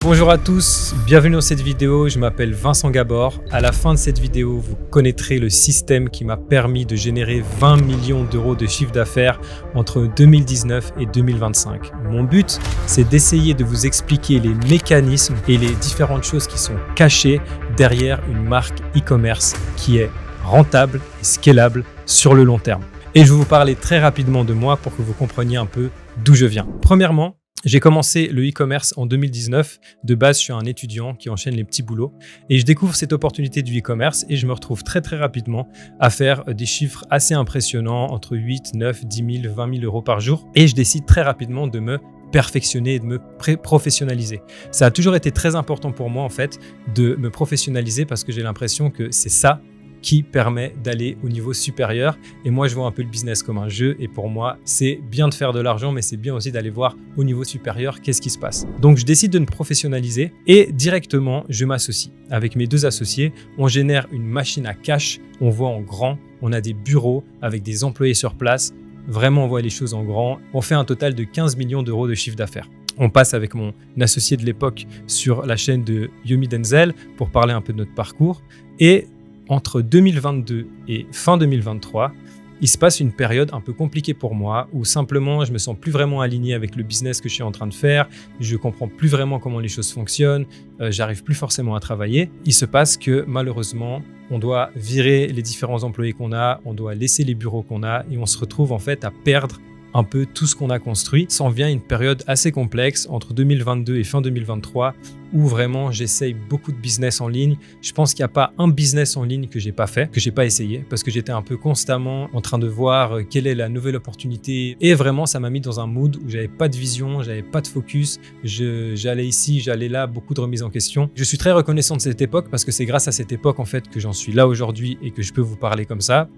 Bonjour à tous, bienvenue dans cette vidéo, je m'appelle Vincent Gabor. À la fin de cette vidéo, vous connaîtrez le système qui m'a permis de générer 20 millions d'euros de chiffre d'affaires entre 2019 et 2025. Mon but, c'est d'essayer de vous expliquer les mécanismes et les différentes choses qui sont cachées derrière une marque e-commerce qui est rentable et scalable sur le long terme. Et je vais vous parler très rapidement de moi pour que vous compreniez un peu d'où je viens. Premièrement, j'ai commencé le e-commerce en 2019. De base, je suis un étudiant qui enchaîne les petits boulots et je découvre cette opportunité du e-commerce et je me retrouve très rapidement à faire des chiffres assez impressionnants entre 8, 9, 10 000, 20 000 euros par jour et je décide très rapidement de me perfectionner et de me professionnaliser. Ça a toujours été très important pour moi en fait de me professionnaliser parce que j'ai l'impression que c'est ça qui permet d'aller au niveau supérieur. Et moi, je vois un peu le business comme un jeu. Et pour moi, c'est bien de faire de l'argent, mais c'est bien aussi d'aller voir au niveau supérieur qu'est-ce qui se passe. Donc, je décide de me professionnaliser et directement, je m'associe. Avec mes deux associés, on génère une machine à cash. On voit en grand. On a des bureaux avec des employés sur place. Vraiment, on voit les choses en grand. On fait un total de 15 millions d'euros de chiffre d'affaires. On passe avec mon associé de l'époque sur la chaîne de Yomi Denzel pour parler un peu de notre parcours. Et entre 2022 et fin 2023, il se passe une période un peu compliquée pour moi où simplement je me sens plus vraiment aligné avec le business que je suis en train de faire, je comprends plus vraiment comment les choses fonctionnent, j'arrive plus forcément à travailler. Il se passe que malheureusement, on doit virer les différents employés qu'on a, on doit laisser les bureaux qu'on a et on se retrouve en fait à perdre un peu tout ce qu'on a construit. S'en vient une période assez complexe entre 2022 et fin 2023 où vraiment j'essaye beaucoup de business en ligne. Je pense qu'il n'y a pas un business en ligne que j'ai pas fait, que j'ai pas essayé parce que j'étais un peu constamment en train de voir quelle est la nouvelle opportunité et vraiment ça m'a mis dans un mood où j'avais pas de vision, j'avais pas de focus, j'allais ici, j'allais là, beaucoup de remises en question. Je suis très reconnaissant de cette époque parce que c'est grâce à cette époque en fait que j'en suis là aujourd'hui et que je peux vous parler comme ça.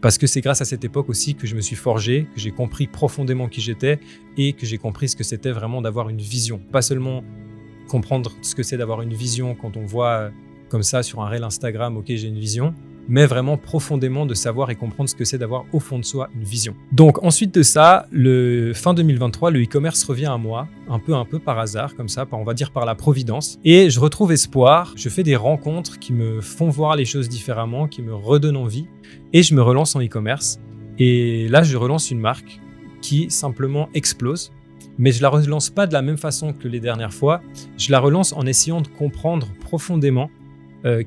Parce que c'est grâce à cette époque aussi que je me suis forgé, que j'ai compris profondément qui j'étais et que j'ai compris ce que c'était vraiment d'avoir une vision. Pas seulement comprendre ce que c'est d'avoir une vision quand on voit comme ça sur un reel Instagram, ok j'ai une vision, mais vraiment profondément de savoir et comprendre ce que c'est d'avoir au fond de soi une vision. Donc ensuite de ça, fin 2023, le e-commerce revient à moi, un peu par hasard, comme ça, on va dire par la providence. Et je retrouve espoir, je fais des rencontres qui me font voir les choses différemment, qui me redonnent envie, et je me relance en e-commerce. Et là, je relance une marque qui simplement explose, mais je la relance pas de la même façon que les dernières fois, je la relance en essayant de comprendre profondément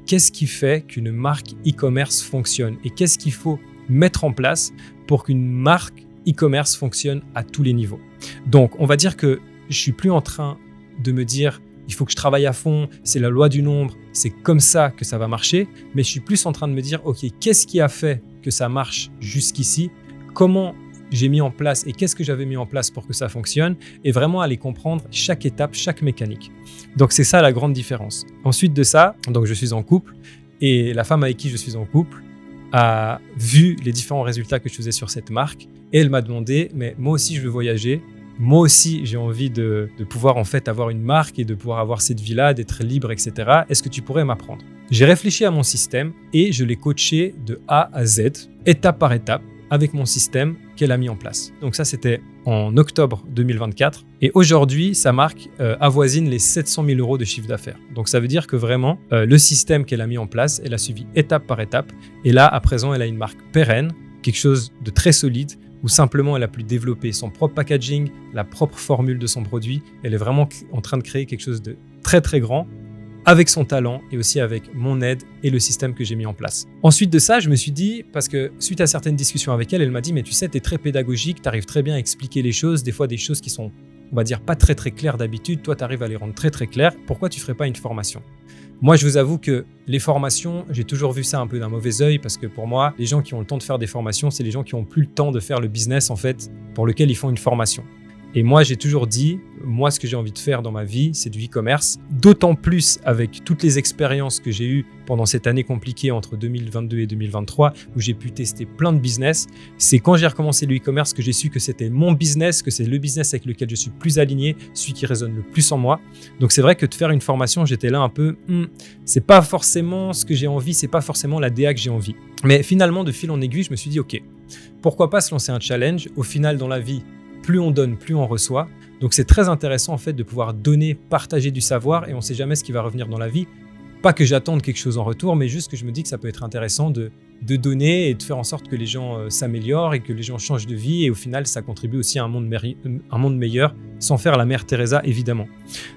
qu'est-ce qui fait qu'une marque e-commerce fonctionne et qu'est-ce qu'il faut mettre en place pour qu'une marque e-commerce fonctionne à tous les niveaux. Donc, on va dire que je suis plus en train de me dire il faut que je travaille à fond, c'est la loi du nombre, c'est comme ça que ça va marcher, mais je suis plus en train de me dire ok, qu'est-ce qui a fait que ça marche jusqu'ici, comment j'ai mis en place et qu'est-ce que j'avais mis en place pour que ça fonctionne et vraiment aller comprendre chaque étape, chaque mécanique. Donc c'est ça la grande différence. Ensuite de ça, donc je suis en couple et la femme avec qui je suis en couple a vu les différents résultats que je faisais sur cette marque et elle m'a demandé mais moi aussi je veux voyager, moi aussi j'ai envie de pouvoir en fait avoir une marque et de pouvoir avoir cette vie-là, d'être libre, etc. Est-ce que tu pourrais m'apprendre? J'ai réfléchi à mon système et je l'ai coaché de A à Z, étape par étape, avec mon système qu'elle a mis en place. Donc ça, c'était en octobre 2024. Et aujourd'hui, sa marque avoisine les 700 000 euros de chiffre d'affaires. Donc ça veut dire que vraiment, le système qu'elle a mis en place, elle a suivi étape par étape. Et là, à présent, elle a une marque pérenne, quelque chose de très solide, où simplement elle a pu développer son propre packaging, la propre formule de son produit. Elle est vraiment en train de créer quelque chose de très grand, avec son talent et aussi avec mon aide et le système que j'ai mis en place. Ensuite de ça, je me suis dit, parce que suite à certaines discussions avec elle, elle m'a dit « mais tu sais, tu es très pédagogique, tu arrives très bien à expliquer les choses, des fois des choses qui sont, on va dire, pas très claires d'habitude, toi tu arrives à les rendre très claires, pourquoi tu ferais pas une formation ?» Moi, je vous avoue que les formations, j'ai toujours vu ça un peu d'un mauvais œil parce que pour moi, les gens qui ont le temps de faire des formations, c'est les gens qui ont plus le temps de faire le business en fait, pour lequel ils font une formation. Et moi, j'ai toujours dit, moi, ce que j'ai envie de faire dans ma vie, c'est du e-commerce. D'autant plus avec toutes les expériences que j'ai eues pendant cette année compliquée entre 2022 et 2023, où j'ai pu tester plein de business. C'est quand j'ai recommencé le e-commerce que j'ai su que c'était mon business, que c'est le business avec lequel je suis plus aligné, celui qui résonne le plus en moi. Donc, c'est vrai que de faire une formation, j'étais là un peu, c'est pas forcément ce que j'ai envie, c'est pas forcément la DA que j'ai envie. Mais finalement, de fil en aiguille, je me suis dit, ok, pourquoi pas se lancer un challenge? Au final, dans la vie, plus on donne, plus on reçoit. Donc c'est très intéressant en fait de pouvoir donner, partager du savoir et on ne sait jamais ce qui va revenir dans la vie. Pas que j'attende quelque chose en retour, mais juste que je me dis que ça peut être intéressant de donner et de faire en sorte que les gens s'améliorent et que les gens changent de vie. Et au final, ça contribue aussi à un monde meilleur, sans faire la mère Teresa, évidemment.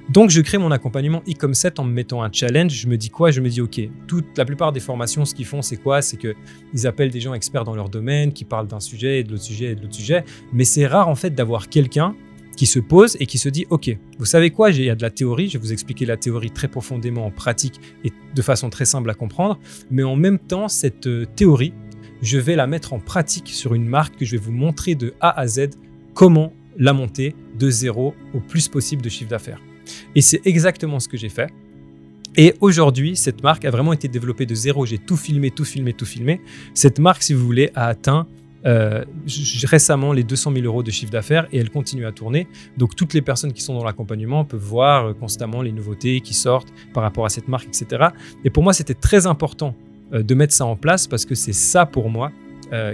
Donc, je crée mon accompagnement e-com 7 en me mettant un challenge. Je me dis quoi? Je me dis, OK, la plupart des formations, ce qu'ils font, c'est quoi? C'est qu'ils appellent des gens experts dans leur domaine, qui parlent d'un sujet et de l'autre sujet et de l'autre sujet. Mais c'est rare, en fait, d'avoir quelqu'un qui se pose et qui se dit « Ok, vous savez quoi, il y a de la théorie, je vais vous expliquer la théorie très profondément en pratique et de façon très simple à comprendre, mais en même temps, cette théorie, je vais la mettre en pratique sur une marque que je vais vous montrer de A à Z comment la monter de zéro au plus possible de chiffre d'affaires. » Et c'est exactement ce que j'ai fait. Et aujourd'hui, cette marque a vraiment été développée de zéro. J'ai tout filmé. Cette marque, si vous voulez, a atteint récemment les 200 000 euros de chiffre d'affaires et elle continue à tourner. Donc, toutes les personnes qui sont dans l'accompagnement peuvent voir constamment les nouveautés qui sortent par rapport à cette marque, etc. Et pour moi, c'était très important de mettre ça en place parce que c'est ça pour moi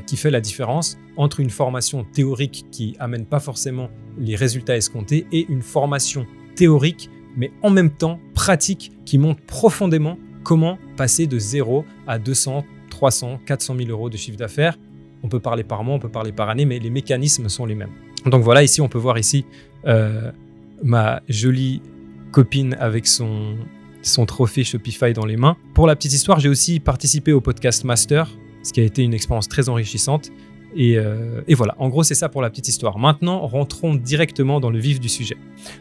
qui fait la différence entre une formation théorique qui amène pas forcément les résultats escomptés et une formation théorique mais en même temps pratique qui montre profondément comment passer de 0 à 200, 300, 400 000 euros de chiffre d'affaires. On peut parler par mois, on peut parler par année, mais les mécanismes sont les mêmes. Donc voilà, ici, on peut voir ici ma jolie copine avec son trophée Shopify dans les mains. Pour la petite histoire, j'ai aussi participé au podcast Master, ce qui a été une expérience très enrichissante. Et voilà, en gros, c'est ça pour la petite histoire. Maintenant, rentrons directement dans le vif du sujet.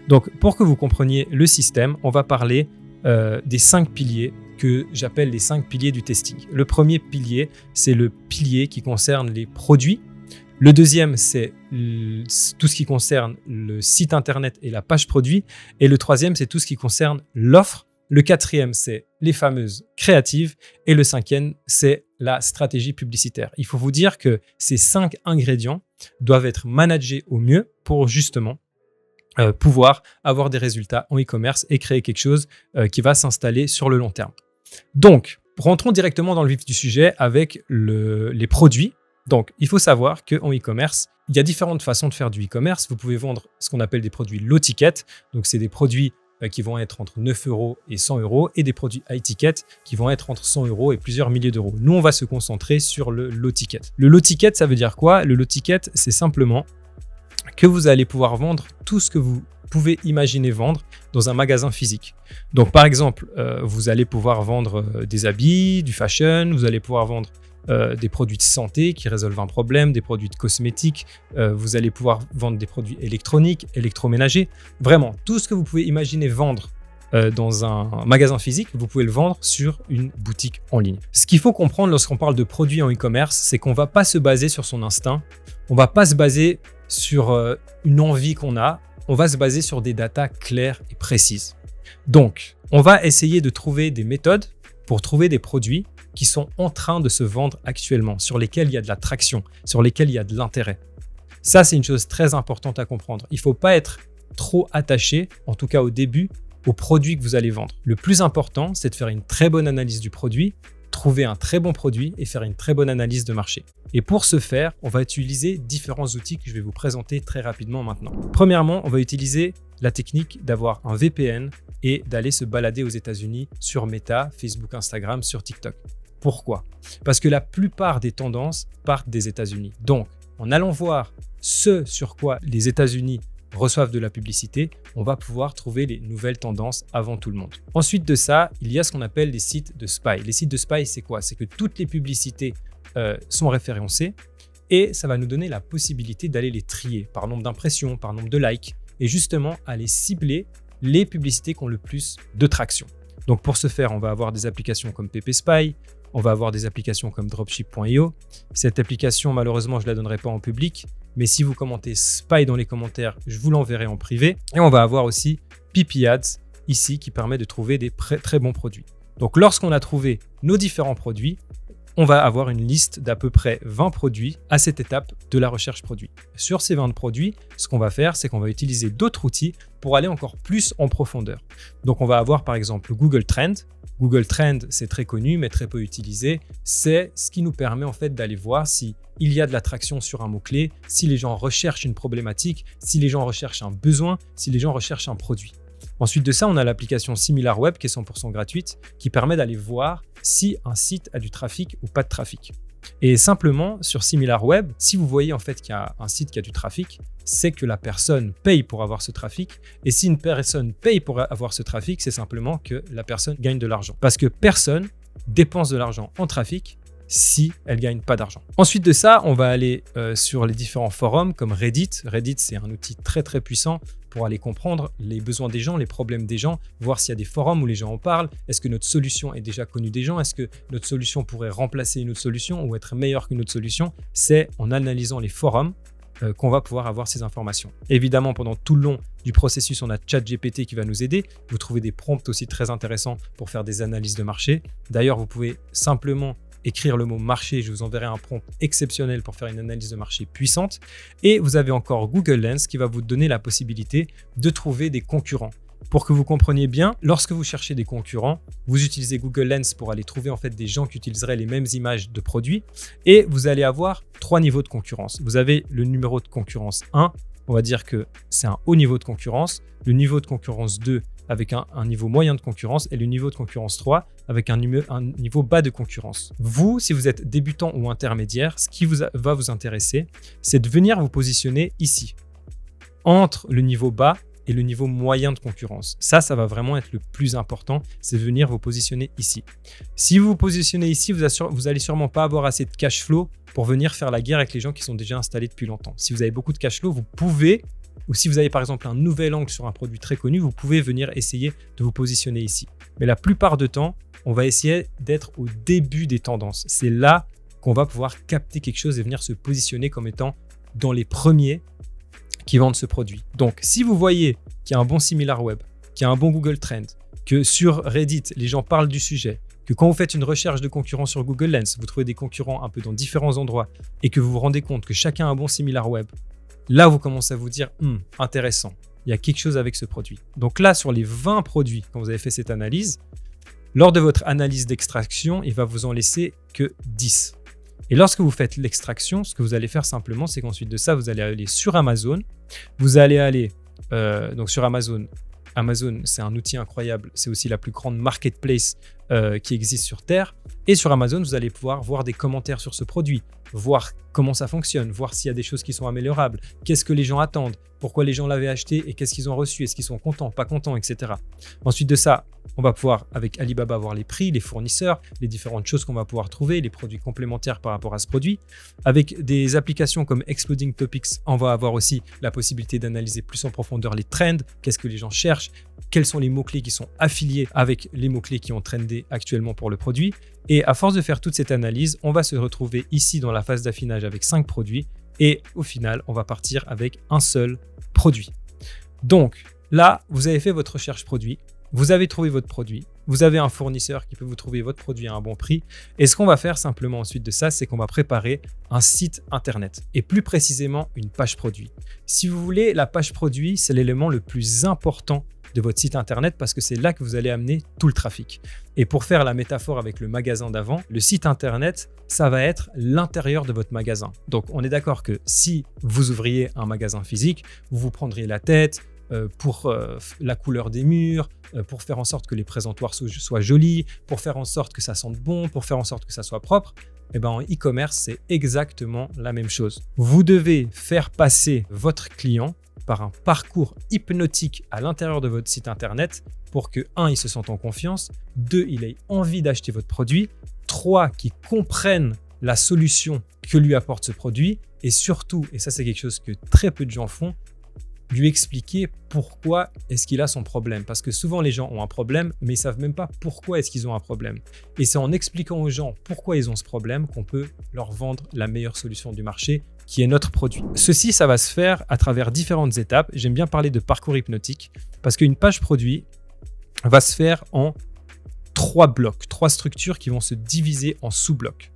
Donc, pour que vous compreniez le système, on va parler des 5 piliers que j'appelle les 5 piliers du testing. Le premier pilier, c'est le pilier qui concerne les produits. Le deuxième, c'est tout ce qui concerne le site internet et la page produit. Et le troisième, c'est tout ce qui concerne l'offre. Le quatrième, c'est les fameuses créatives. Et le cinquième, c'est la stratégie publicitaire. Il faut vous dire que ces 5 ingrédients doivent être managés au mieux pour justement pouvoir avoir des résultats en e-commerce et créer quelque chose qui va s'installer sur le long terme. Donc, rentrons directement dans le vif du sujet avec les produits. Donc, il faut savoir qu'en e-commerce, il y a différentes façons de faire du e-commerce. Vous pouvez vendre ce qu'on appelle des produits low ticket. Donc, c'est des produits qui vont être entre 9 euros et 100 euros et des produits high ticket qui vont être entre 100 euros et plusieurs milliers d'euros. Nous, on va se concentrer sur le low ticket. Le low ticket, ça veut dire quoi? Le low ticket, c'est simplement que vous allez pouvoir vendre tout ce que vous pouvez imaginer vendre dans un magasin physique. Donc, par exemple, vous allez pouvoir vendre des habits, du fashion, vous allez pouvoir vendre des produits de santé qui résolvent un problème, des produits de cosmétiques, vous allez pouvoir vendre des produits électroniques, électroménagers. Vraiment, tout ce que vous pouvez imaginer vendre dans un magasin physique, vous pouvez le vendre sur une boutique en ligne. Ce qu'il faut comprendre lorsqu'on parle de produits en e-commerce, c'est qu'on ne va pas se baser sur son instinct, on ne va pas se baser sur une envie qu'on a, on va se baser sur des datas claires et précises. Donc, on va essayer de trouver des méthodes pour trouver des produits qui sont en train de se vendre actuellement, sur lesquels il y a de la traction, sur lesquels il y a de l'intérêt. Ça, c'est une chose très importante à comprendre. Il ne faut pas être trop attaché, en tout cas au début, aux produits que vous allez vendre. Le plus important, c'est de faire une très bonne analyse du produit, trouver un très bon produit et faire une très bonne analyse de marché. Et pour ce faire, on va utiliser différents outils que je vais vous présenter très rapidement maintenant. Premièrement, on va utiliser la technique d'avoir un VPN et d'aller se balader aux États-Unis sur Meta, Facebook, Instagram, sur TikTok. Pourquoi? Parce que la plupart des tendances partent des États-Unis. Donc, en allant voir ce sur quoi les États-Unis reçoivent de la publicité, on va pouvoir trouver les nouvelles tendances avant tout le monde. Ensuite de ça, il y a ce qu'on appelle les sites de spy. Les sites de spy, c'est quoi? C'est que toutes les publicités sont référencées et ça va nous donner la possibilité d'aller les trier par nombre d'impressions, par nombre de likes et justement aller cibler les publicités qui ont le plus de traction. Donc pour ce faire, on va avoir des applications comme PP Spy, on va avoir des applications comme Dropship.io. Cette application, malheureusement, je ne la donnerai pas en public, mais si vous commentez Spy dans les commentaires, je vous l'enverrai en privé. Et on va avoir aussi PP Ads ici qui permet de trouver des très bons produits. Donc lorsqu'on a trouvé nos différents produits, on va avoir une liste d'à peu près 20 produits à cette étape de la recherche produit. Sur ces 20 produits, ce qu'on va faire, c'est qu'on va utiliser d'autres outils pour aller encore plus en profondeur. Donc, on va avoir par exemple Google Trends. Google Trends, c'est très connu, mais très peu utilisé. C'est ce qui nous permet en fait d'aller voir si il y a de l'attraction sur un mot-clé, si les gens recherchent une problématique, si les gens recherchent un besoin, si les gens recherchent un produit. Ensuite de ça, on a l'application SimilarWeb qui est 100% gratuite, qui permet d'aller voir si un site a du trafic ou pas de trafic. Et simplement, sur SimilarWeb, si vous voyez en fait qu'il y a un site qui a du trafic, c'est que la personne paye pour avoir ce trafic. Et si une personne paye pour avoir ce trafic, c'est simplement que la personne gagne de l'argent. Parce que personne dépense de l'argent en trafic si elle ne gagne pas d'argent. Ensuite de ça, on va aller sur les différents forums comme Reddit. Reddit, c'est un outil très très puissant pour aller comprendre les besoins des gens, les problèmes des gens, voir s'il y a des forums où les gens en parlent. Est-ce que notre solution est déjà connue des gens? Est-ce que notre solution pourrait remplacer une autre solution ou être meilleure qu'une autre solution? C'est en analysant les forums qu'on va pouvoir avoir ces informations. Évidemment, pendant tout le long du processus, on a ChatGPT qui va nous aider. Vous trouvez des prompts aussi très intéressants pour faire des analyses de marché. D'ailleurs, vous pouvez simplement écrire le mot marché, je vous enverrai un prompt exceptionnel pour faire une analyse de marché puissante. Et vous avez encore Google Lens qui va vous donner la possibilité de trouver des concurrents. Pour que vous compreniez bien, lorsque vous cherchez des concurrents, vous utilisez Google Lens pour aller trouver en fait des gens qui utiliseraient les mêmes images de produits et vous allez avoir 3 niveaux de concurrence. Vous avez le numéro de concurrence 1, on va dire que c'est un haut niveau de concurrence, le niveau de concurrence 2 avec un niveau moyen de concurrence et le niveau de concurrence 3 avec un niveau bas de concurrence. Vous, si vous êtes débutant ou intermédiaire, ce qui va vous intéresser, c'est de venir vous positionner ici, entre le niveau bas et le niveau moyen de concurrence. Ça va vraiment être le plus important, c'est de venir vous positionner ici. Si vous vous positionnez ici, vous allez sûrement pas avoir assez de cash flow pour venir faire la guerre avec les gens qui sont déjà installés depuis longtemps. Si vous avez beaucoup de cash flow, vous pouvez, ou si vous avez par exemple un nouvel angle sur un produit très connu, vous pouvez venir essayer de vous positionner ici. Mais la plupart du temps, on va essayer d'être au début des tendances. C'est là qu'on va pouvoir capter quelque chose et venir se positionner comme étant dans les premiers qui vendent ce produit. Donc, si vous voyez qu'il y a un bon SimilarWeb, qu'il y a un bon Google Trend, que sur Reddit, les gens parlent du sujet, que quand vous faites une recherche de concurrents sur Google Lens, vous trouvez des concurrents un peu dans différents endroits et que vous vous rendez compte que chacun a un bon SimilarWeb, là, vous commencez à vous dire « intéressant, il y a quelque chose avec ce produit ». Donc là, sur les 20 produits, quand vous avez fait cette analyse, lors de votre analyse d'extraction, il va vous en laisser que 10. Et lorsque vous faites l'extraction, ce que vous allez faire simplement, c'est qu'ensuite de ça, vous allez aller sur Amazon. Vous allez aller donc sur Amazon. Amazon, c'est un outil incroyable. C'est aussi la plus grande marketplace qui existe sur Terre. Et sur Amazon, vous allez pouvoir voir des commentaires sur ce produit, voir comment ça fonctionne, voir s'il y a des choses qui sont améliorables, qu'est-ce que les gens attendent, pourquoi les gens l'avaient acheté et qu'est-ce qu'ils ont reçu, est-ce qu'ils sont contents, pas contents, etc. Ensuite de ça, on va pouvoir, avec Alibaba, voir les prix, les fournisseurs, les différentes choses qu'on va pouvoir trouver, les produits complémentaires par rapport à ce produit. Avec des applications comme Exploding Topics, on va avoir aussi la possibilité d'analyser plus en profondeur les trends, qu'est-ce que les gens cherchent, quels sont les mots-clés qui sont affiliés avec les mots-clés qui ont trendé actuellement pour le produit. Et à force de faire toute cette analyse, on va se retrouver ici dans la phase d'affinage avec 5 produits et au final, on va partir avec un seul produit. Donc là, vous avez fait votre recherche produit, vous avez trouvé votre produit, vous avez un fournisseur qui peut vous trouver votre produit à un bon prix et ce qu'on va faire simplement ensuite de ça, c'est qu'on va préparer un site internet et plus précisément une page produit. Si vous voulez, la page produit, c'est l'élément le plus important de votre site internet parce que c'est là que vous allez amener tout le trafic. Et pour faire la métaphore avec le magasin d'avant, le site internet, ça va être l'intérieur de votre magasin. Donc on est d'accord que si vous ouvriez un magasin physique, vous vous prendriez la tête pour la couleur des murs, pour faire en sorte que les présentoirs soient jolis, pour faire en sorte que ça sente bon, pour faire en sorte que ça soit propre. Et ben en e-commerce, c'est exactement la même chose. Vous devez faire passer votre client par un parcours hypnotique à l'intérieur de votre site internet pour que 1, il se sente en confiance, 2, il ait envie d'acheter votre produit, 3, qu'il comprenne la solution que lui apporte ce produit et surtout, et ça c'est quelque chose que très peu de gens font, lui expliquer pourquoi est-ce qu'il a son problème. Parce que souvent les gens ont un problème, mais ils ne savent même pas pourquoi est-ce qu'ils ont un problème. Et c'est en expliquant aux gens pourquoi ils ont ce problème qu'on peut leur vendre la meilleure solution du marché, qui est notre produit. Ceci, ça va se faire à travers différentes étapes. J'aime bien parler de parcours hypnotique parce qu'une page produit va se faire en 3 blocs, 3 structures qui vont se diviser en sous-blocs.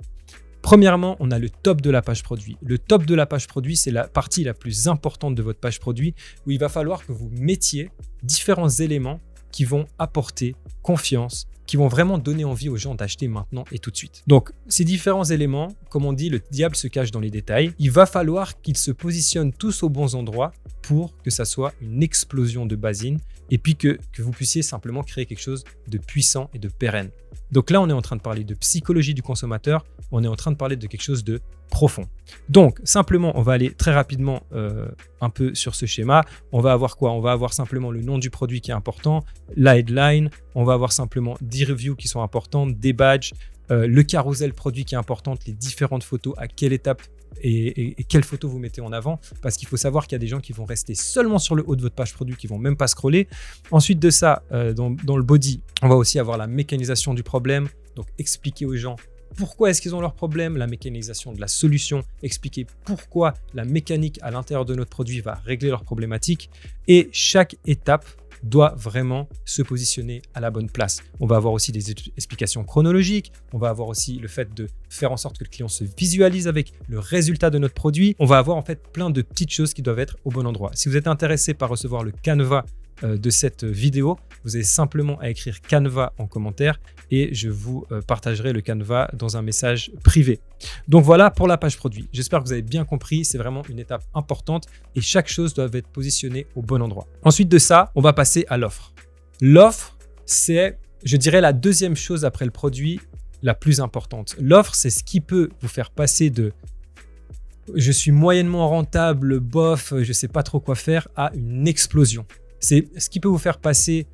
Premièrement, on a le top de la page produit. Le top de la page produit, c'est la partie la plus importante de votre page produit où il va falloir que vous mettiez différents éléments qui vont apporter confiance, qui vont vraiment donner envie aux gens d'acheter maintenant et tout de suite. Donc, ces différents éléments, comme on dit, le diable se cache dans les détails. Il va falloir qu'ils se positionnent tous aux bons endroits pour que ça soit une explosion de basine et puis que vous puissiez simplement créer quelque chose de puissant et de pérenne. Donc là, on est en train de parler de psychologie du consommateur, on est en train de parler de quelque chose de profond. Donc, simplement, on va aller très rapidement un peu sur ce schéma. On va avoir quoi? On va avoir simplement le nom du produit qui est important, la headline, on va avoir simplement 10 reviews qui sont importantes, des badges, le carousel produit qui est importante, les différentes photos, à quelle étape et quelles photos vous mettez en avant, parce qu'il faut savoir qu'il y a des gens qui vont rester seulement sur le haut de votre page produit, qui vont même pas scroller. Ensuite de ça, dans le body, on va aussi avoir la mécanisation du problème, donc expliquer aux gens pourquoi est-ce qu'ils ont leur problème, la mécanisation de la solution, expliquer pourquoi la mécanique à l'intérieur de notre produit va régler leurs problématiques, et chaque étape doit vraiment se positionner à la bonne place. On va avoir aussi des explications chronologiques, on va avoir aussi le fait de faire en sorte que le client se visualise avec le résultat de notre produit. On va avoir en fait plein de petites choses qui doivent être au bon endroit. Si vous êtes intéressé par recevoir le Canva de cette vidéo, vous avez simplement à écrire Canva en commentaire et je vous partagerai le Canva dans un message privé. Donc voilà pour la page produit. J'espère que vous avez bien compris, c'est vraiment une étape importante et chaque chose doit être positionnée au bon endroit. Ensuite de ça, on va passer à l'offre. L'offre, c'est, je dirais, la deuxième chose après le produit la plus importante. L'offre, c'est ce qui peut vous faire passer de je suis moyennement rentable, bof, je ne sais pas trop quoi faire, à une explosion. C'est ce qui peut vous faire passer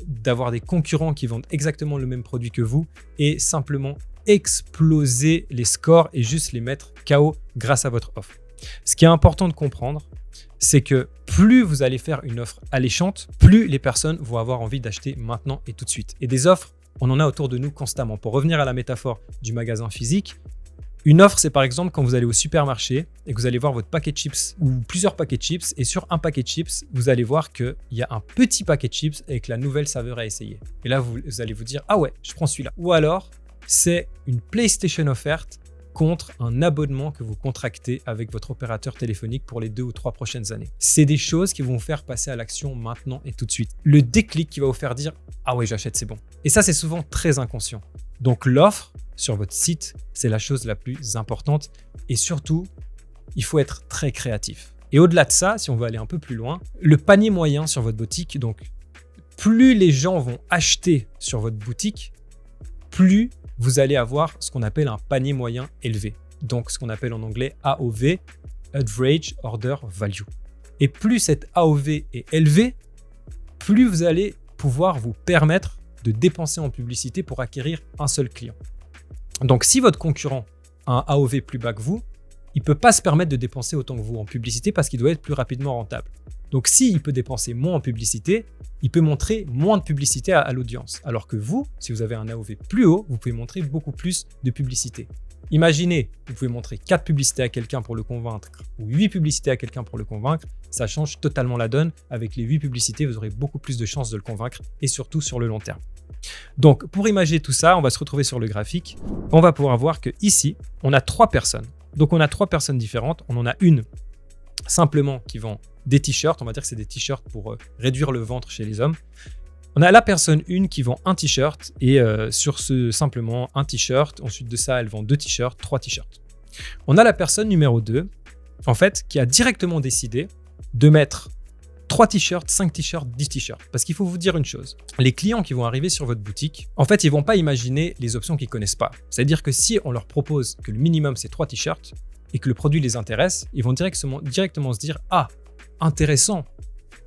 d'avoir des concurrents qui vendent exactement le même produit que vous et simplement exploser les scores et juste les mettre KO grâce à votre offre. Ce qui est important de comprendre, c'est que plus vous allez faire une offre alléchante, plus les personnes vont avoir envie d'acheter maintenant et tout de suite. Et des offres, on en a autour de nous constamment. Pour revenir à la métaphore du magasin physique, une offre, c'est par exemple quand vous allez au supermarché et que vous allez voir votre paquet de chips ou plusieurs paquets de chips et sur un paquet de chips, vous allez voir qu'il y a un petit paquet de chips avec la nouvelle saveur à essayer. Et là, vous allez vous dire « Ah ouais, je prends celui-là ». Ou alors, c'est une PlayStation offerte contre un abonnement que vous contractez avec votre opérateur téléphonique pour les 2 ou 3 prochaines années. C'est des choses qui vont vous faire passer à l'action maintenant et tout de suite. Le déclic qui va vous faire dire « Ah ouais, j'achète, c'est bon ». Et ça, c'est souvent très inconscient. Donc l'offre sur votre site, c'est la chose la plus importante et surtout, il faut être très créatif. Et au-delà de ça, si on veut aller un peu plus loin, le panier moyen sur votre boutique, donc plus les gens vont acheter sur votre boutique, plus vous allez avoir ce qu'on appelle un panier moyen élevé. Donc ce qu'on appelle en anglais AOV, Average Order Value. Et plus cette AOV est élevée, plus vous allez pouvoir vous permettre de dépenser en publicité pour acquérir un seul client. Donc, si votre concurrent a un AOV plus bas que vous, il ne peut pas se permettre de dépenser autant que vous en publicité parce qu'il doit être plus rapidement rentable. Donc, s'il peut dépenser moins en publicité, il peut montrer moins de publicité à l'audience. Alors que vous, si vous avez un AOV plus haut, vous pouvez montrer beaucoup plus de publicité. Imaginez, vous pouvez montrer 4 publicités à quelqu'un pour le convaincre ou 8 publicités à quelqu'un pour le convaincre. Ça change totalement la donne. Avec les 8 publicités, vous aurez beaucoup plus de chances de le convaincre et surtout sur le long terme. Donc, pour imaginer tout ça, on va se retrouver sur le graphique. On va pouvoir voir qu'ici, on a 3 personnes. Donc, on a 3 personnes différentes. On en a une simplement qui vend des t-shirts. On va dire que c'est des t-shirts pour réduire le ventre chez les hommes. On a la personne 1 qui vend un t-shirt et sur ce simplement un t-shirt. Ensuite de ça, elle vend 2 t-shirts, 3 t-shirts. On a la personne numéro 2, en fait, qui a directement décidé de mettre 3 t-shirts, 5 t-shirts, 10 t-shirts. Parce qu'il faut vous dire une chose, les clients qui vont arriver sur votre boutique, en fait, ils ne vont pas imaginer les options qu'ils ne connaissent pas. C'est-à-dire que si on leur propose que le minimum c'est 3 t-shirts et que le produit les intéresse, ils vont directement se dire « Ah, intéressant,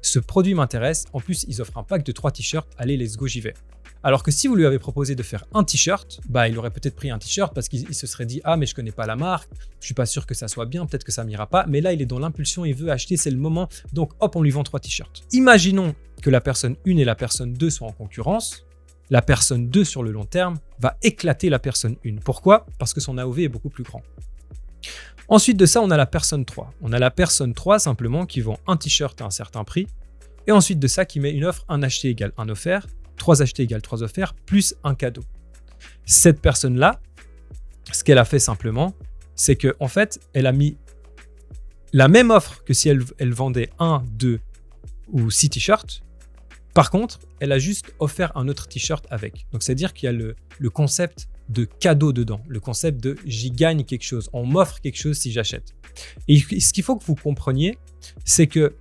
ce produit m'intéresse, en plus ils offrent un pack de 3 t-shirts, allez let's go, j'y vais ». Alors que si vous lui avez proposé de faire un t-shirt, il aurait peut-être pris un t-shirt parce qu'il se serait dit « Ah, mais je connais pas la marque, je suis pas sûr que ça soit bien, peut-être que ça m'ira pas ». Mais là, il est dans l'impulsion, il veut acheter, c'est le moment. Donc hop, on lui vend 3 t-shirts. Imaginons que la personne 1 et la personne 2 sont en concurrence. La personne 2 sur le long terme va éclater la personne 1. Pourquoi ? Parce que son AOV est beaucoup plus grand. Ensuite de ça, on a la personne 3. On a la personne 3 simplement qui vend un t-shirt à un certain prix. Et ensuite de ça, qui met une offre, un acheté égale un offert. 3 achetés égale 3 offerts, plus un cadeau. Cette personne-là, ce qu'elle a fait simplement, c'est qu'en fait, elle a mis la même offre que si elle vendait 1, 2 ou 6 t-shirts. Par contre, elle a juste offert un autre t-shirt avec. Donc, c'est-à-dire qu'il y a le concept de cadeau dedans, le concept de j'y gagne quelque chose, on m'offre quelque chose si j'achète. Et ce qu'il faut que vous compreniez, c'est que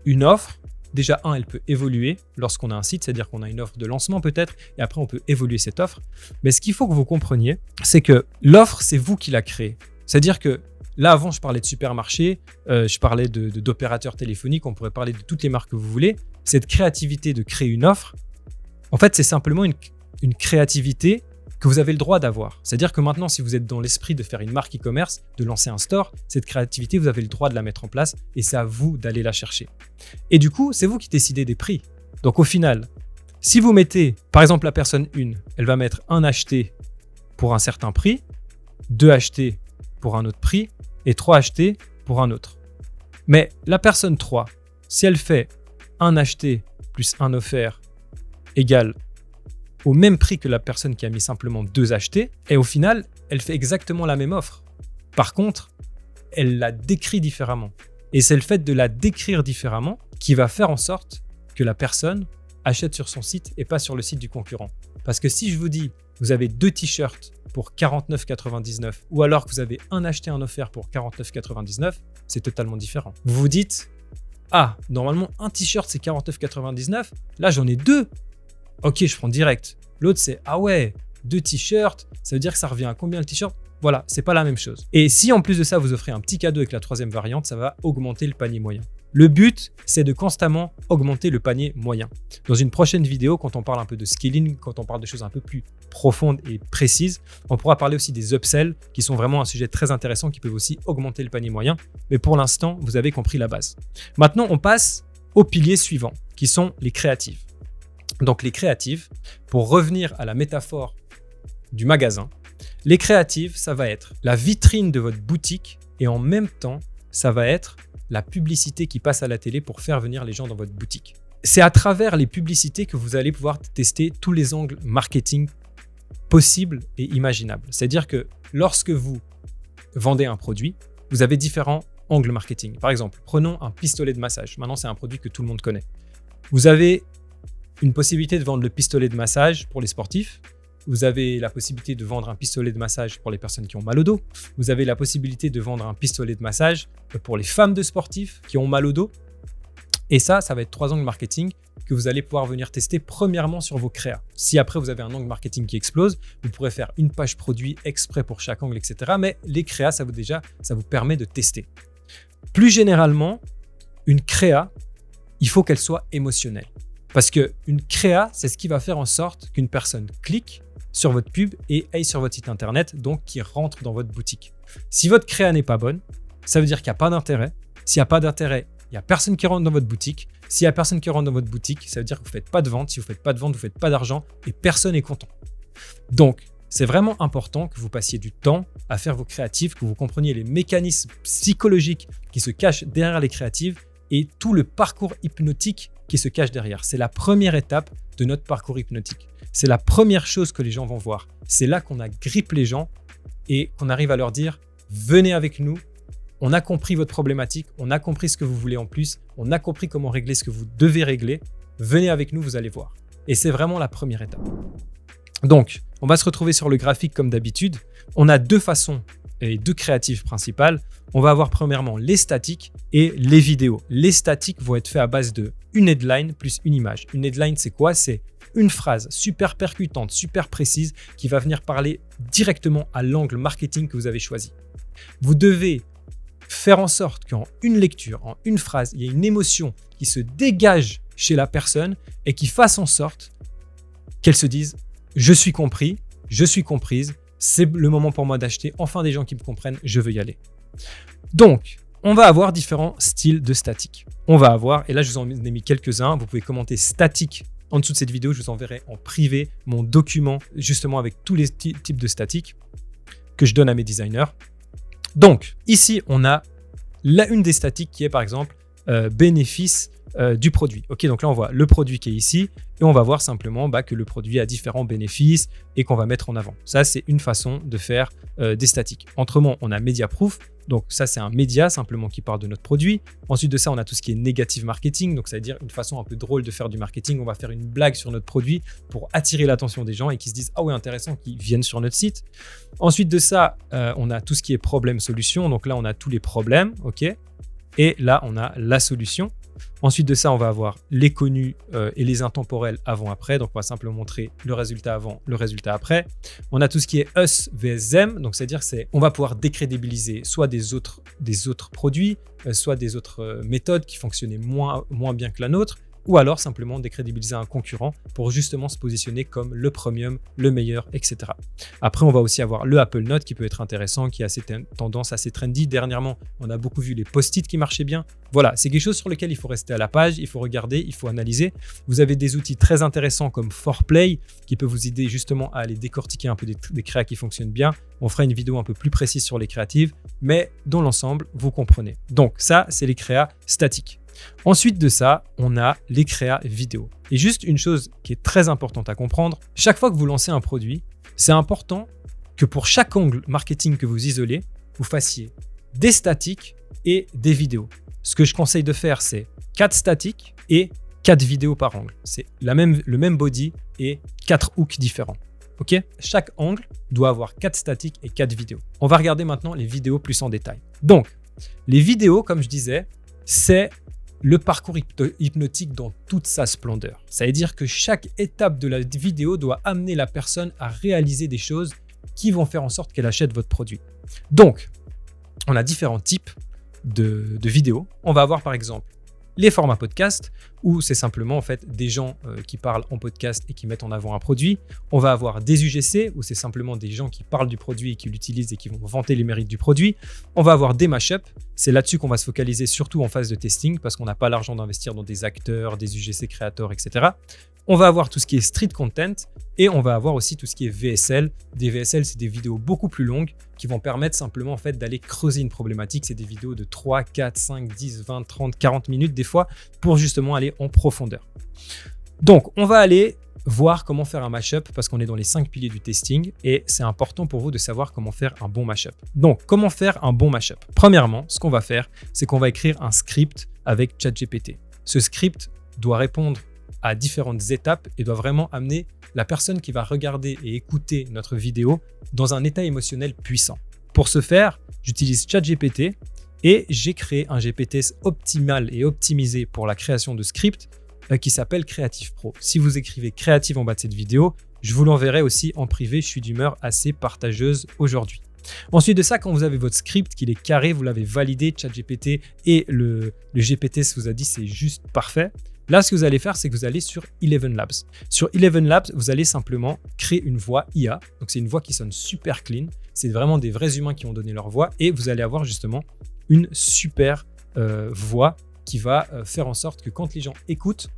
une offre, déjà, elle peut évoluer lorsqu'on a un site, c'est-à-dire qu'on a une offre de lancement peut-être, et après on peut évoluer cette offre. Mais ce qu'il faut que vous compreniez, c'est que l'offre, c'est vous qui la créez. C'est-à-dire que là, avant, je parlais de supermarché, je parlais d'opérateurs téléphoniques, on pourrait parler de toutes les marques que vous voulez. Cette créativité de créer une offre, en fait, c'est simplement une créativité que vous avez le droit d'avoir. C'est-à-dire que maintenant, si vous êtes dans l'esprit de faire une marque e-commerce, de lancer un store, cette créativité, vous avez le droit de la mettre en place et c'est à vous d'aller la chercher. Et du coup, c'est vous qui décidez des prix. Donc au final, si vous mettez, par exemple, la personne 1, elle va mettre 1 acheté pour un certain prix, 2 achetés pour un autre prix et 3 achetés pour un autre. Mais la personne 3, si elle fait 1 acheté plus 1 offert égale au même prix que la personne qui a mis simplement 2 achetés, et au final, elle fait exactement la même offre. Par contre, elle la décrit différemment. Et c'est le fait de la décrire différemment qui va faire en sorte que la personne achète sur son site et pas sur le site du concurrent. Parce que si je vous dis, vous avez 2 t-shirts pour 49,99 ou alors que vous avez 1 acheté, 1 offert pour 49,99, c'est totalement différent. Vous vous dites, ah, normalement, un t-shirt, c'est 49,99. Là, j'en ai 2. Ok, je prends direct. L'autre, c'est ah ouais, 2 t-shirts, ça veut dire que ça revient à combien le t-shirt? Voilà, c'est pas la même chose. Et si en plus de ça, vous offrez un petit cadeau avec la 3e variante, ça va augmenter le panier moyen. Le but, c'est de constamment augmenter le panier moyen. Dans une prochaine vidéo, quand on parle un peu de scaling, quand on parle de choses un peu plus profondes et précises, on pourra parler aussi des upsells, qui sont vraiment un sujet très intéressant, qui peuvent aussi augmenter le panier moyen. Mais pour l'instant, vous avez compris la base. Maintenant, on passe au pilier suivant, qui sont les créatives. Donc les créatives, pour revenir à la métaphore du magasin, les créatives, ça va être la vitrine de votre boutique et en même temps, ça va être la publicité qui passe à la télé pour faire venir les gens dans votre boutique. C'est à travers les publicités que vous allez pouvoir tester tous les angles marketing possibles et imaginables. C'est-à-dire que lorsque vous vendez un produit, vous avez différents angles marketing. Par exemple, prenons un pistolet de massage. Maintenant, c'est un produit que tout le monde connaît. Vous avez une possibilité de vendre le pistolet de massage pour les sportifs. Vous avez la possibilité de vendre un pistolet de massage pour les personnes qui ont mal au dos. Vous avez la possibilité de vendre un pistolet de massage pour les femmes de sportifs qui ont mal au dos. Et ça va être 3 angles marketing que vous allez pouvoir venir tester premièrement sur vos créas. Si après vous avez un angle marketing qui explose, vous pourrez faire une page produit exprès pour chaque angle, etc. Mais les créas, ça vous permet de tester. Plus généralement, une créa, il faut qu'elle soit émotionnelle. Parce qu'une créa, c'est ce qui va faire en sorte qu'une personne clique sur votre pub et aille sur votre site internet, donc qui rentre dans votre boutique. Si votre créa n'est pas bonne, ça veut dire qu'il n'y a pas d'intérêt. S'il n'y a pas d'intérêt, il n'y a personne qui rentre dans votre boutique. S'il n'y a personne qui rentre dans votre boutique, ça veut dire que vous ne faites pas de vente. Si vous ne faites pas de vente, vous ne faites pas d'argent et personne n'est content. Donc, c'est vraiment important que vous passiez du temps à faire vos créatives, que vous compreniez les mécanismes psychologiques qui se cachent derrière les créatives et tout le parcours hypnotique qui se cache derrière. C'est la première étape de notre parcours hypnotique. C'est la première chose que les gens vont voir. C'est là qu'on agrippe les gens et qu'on arrive à leur dire « Venez avec nous, on a compris votre problématique, on a compris ce que vous voulez en plus, on a compris comment régler ce que vous devez régler. Venez avec nous, vous allez voir. » Et c'est vraiment la première étape. Donc, on va se retrouver sur le graphique comme d'habitude. On a 2 façons et 2 créatives principales. On va avoir premièrement les statiques et les vidéos. Les statiques vont être faits à base de une headline plus une image. Une headline, c'est quoi? C'est une phrase super percutante, super précise qui va venir parler directement à l'angle marketing que vous avez choisi. Vous devez faire en sorte qu'en une lecture, en une phrase, il y ait une émotion qui se dégage chez la personne et qui fasse en sorte qu'elle se dise « Je suis compris, je suis comprise, c'est le moment pour moi d'acheter, enfin des gens qui me comprennent, je veux y aller. » Donc, on va avoir différents styles de statique. On va avoir, et là je vous en ai mis quelques-uns, vous pouvez commenter statique en dessous de cette vidéo, je vous enverrai en privé mon document justement avec tous les types de statiques que je donne à mes designers. Donc, ici, on a une des statiques qui est par exemple bénéfice du produit. Ok, donc là, on voit le produit qui est ici et on va voir simplement que le produit a différents bénéfices et qu'on va mettre en avant. Ça, c'est une façon de faire des statiques. Autrement, on a MediaProof. Donc ça, c'est un média simplement qui parle de notre produit. Ensuite de ça, on a tout ce qui est negative marketing. Donc ça veut dire une façon un peu drôle de faire du marketing. On va faire une blague sur notre produit pour attirer l'attention des gens et qu'ils se disent « Ah ouais, intéressant », qu'ils viennent sur notre site. Ensuite de ça, on a tout ce qui est problème-solution. Donc là, on a tous les problèmes. Ok. Et là, on a la solution. Ensuite de ça, on va avoir les connus et les intemporels avant-après. Donc, on va simplement montrer le résultat avant, le résultat après. On a tout ce qui est us vs them. Donc, c'est-à-dire on va pouvoir décrédibiliser soit des autres produits, soit des autres méthodes qui fonctionnaient moins bien que la nôtre, ou alors simplement décrédibiliser un concurrent pour justement se positionner comme le premium, le meilleur, etc. Après, on va aussi avoir le Apple Note qui peut être intéressant, qui a tendance assez trendy. Dernièrement, on a beaucoup vu les post-it qui marchaient bien. Voilà, c'est quelque chose sur lequel il faut rester à la page, il faut regarder, il faut analyser. Vous avez des outils très intéressants comme 4Play qui peuvent vous aider justement à aller décortiquer un peu des créas qui fonctionnent bien. On fera une vidéo un peu plus précise sur les créatives, mais dans l'ensemble, vous comprenez. Donc ça, c'est les créas statiques. Ensuite de ça, on a les créas vidéo. Et juste une chose qui est très importante à comprendre, chaque fois que vous lancez un produit, c'est important que pour chaque angle marketing que vous isolez, vous fassiez des statiques et des vidéos. Ce que je conseille de faire, c'est 4 statiques et 4 vidéos par angle. C'est le même body et 4 hooks différents. Ok ? Chaque angle doit avoir 4 statiques et 4 vidéos. On va regarder maintenant les vidéos plus en détail. Donc, les vidéos, comme je disais, c'est le parcours hypnotique dans toute sa splendeur. Ça veut dire que chaque étape de la vidéo doit amener la personne à réaliser des choses qui vont faire en sorte qu'elle achète votre produit. Donc, on a différents types de vidéos. On va avoir par exemple les formats podcast où c'est simplement en fait des gens qui parlent en podcast et qui mettent en avant un produit. On va avoir des UGC où c'est simplement des gens qui parlent du produit et qui l'utilisent et qui vont vanter les mérites du produit. On va avoir des mashups. C'est là-dessus qu'on va se focaliser surtout en phase de testing parce qu'on n'a pas l'argent d'investir dans des acteurs, des UGC créateurs, etc. On va avoir tout ce qui est street content et on va avoir aussi tout ce qui est VSL. Des VSL, c'est des vidéos beaucoup plus longues qui vont permettre simplement en fait d'aller creuser une problématique. C'est des vidéos de 3, 4, 5, 10, 20, 30, 40 minutes des fois pour justement aller en profondeur. Donc, on va aller voir comment faire un mashup parce qu'on est dans les 5 piliers du testing et c'est important pour vous de savoir comment faire un bon mashup. Donc, comment faire un bon mashup ? Premièrement, ce qu'on va faire, c'est qu'on va écrire un script avec ChatGPT. Ce script doit répondre à différentes étapes et doit vraiment amener la personne qui va regarder et écouter notre vidéo dans un état émotionnel puissant. Pour ce faire, j'utilise ChatGPT et j'ai créé un GPT optimal et optimisé pour la création de scripts qui s'appelle Creative Pro. Si vous écrivez Creative en bas de cette vidéo, je vous l'enverrai aussi en privé. Je suis d'humeur assez partageuse aujourd'hui. Ensuite de ça, quand vous avez votre script, qu'il est carré, vous l'avez validé, ChatGPT et le GPT vous a dit c'est juste parfait. Là, ce que vous allez faire, c'est que vous allez sur Eleven Labs. Sur Eleven Labs, vous allez simplement créer une voix IA. Donc, c'est une voix qui sonne super clean. C'est vraiment des vrais humains qui ont donné leur voix. Et vous allez avoir justement une super voix qui va faire en sorte que quand les gens écoutent,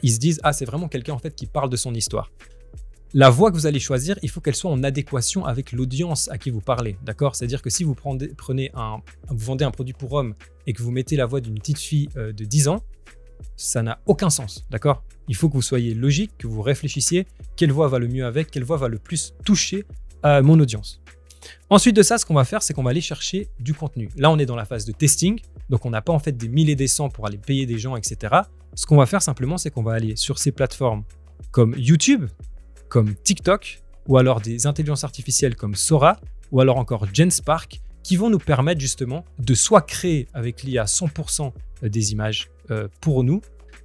ils se disent « Ah, c'est vraiment quelqu'un en fait qui parle de son histoire ». La voix que vous allez choisir, il faut qu'elle soit en adéquation avec l'audience à qui vous parlez. D'accord ? C'est-à-dire que si vous vous vendez un produit pour homme et que vous mettez la voix d'une petite fille de 10 ans, ça n'a aucun sens, d'accord ? Il faut que vous soyez logique, que vous réfléchissiez quelle voix va le mieux avec, quelle voix va le plus toucher à mon audience. Ensuite de ça, ce qu'on va faire, c'est qu'on va aller chercher du contenu. Là, on est dans la phase de testing, donc on n'a pas en fait des milliers et des cents pour aller payer des gens, etc. Ce qu'on va faire simplement, c'est qu'on va aller sur ces plateformes comme YouTube, comme TikTok, ou alors des intelligences artificielles comme Sora, ou alors encore Genspark, qui vont nous permettre justement de soit créer avec l'IA 100% des images pour nous,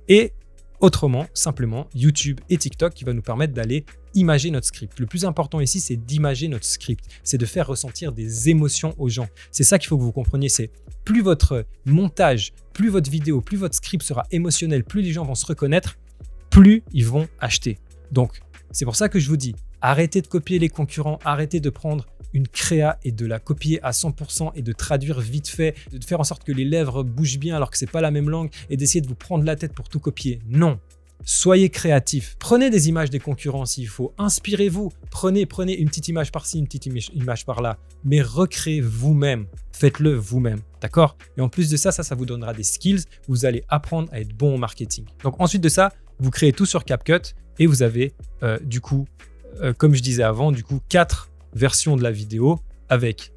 et autrement, simplement YouTube et TikTok qui va nous permettre d'aller imager notre script. Le plus important ici, c'est d'imager notre script, c'est de faire ressentir des émotions aux gens. C'est ça qu'il faut que vous compreniez, c'est plus votre montage, plus votre vidéo, plus votre script sera émotionnel, plus les gens vont se reconnaître, plus ils vont acheter. Donc, c'est pour ça que je vous dis, arrêtez de copier les concurrents, arrêtez de prendre une créa et de la copier à 100% et de traduire vite fait, de faire en sorte que les lèvres bougent bien alors que c'est pas la même langue et d'essayer de vous prendre la tête pour tout copier. Non, Soyez créatif. Prenez des images des concurrents s'il faut. Inspirez-vous. Prenez une petite image par-ci, une petite image par-là. Mais recréez vous-même. Faites-le vous-même. D'accord? Et en plus de ça, ça vous donnera des skills. Vous allez apprendre à être bon au marketing. Donc ensuite de ça, vous créez tout sur CapCut et vous avez comme je disais avant, 4 versions de la vidéo avec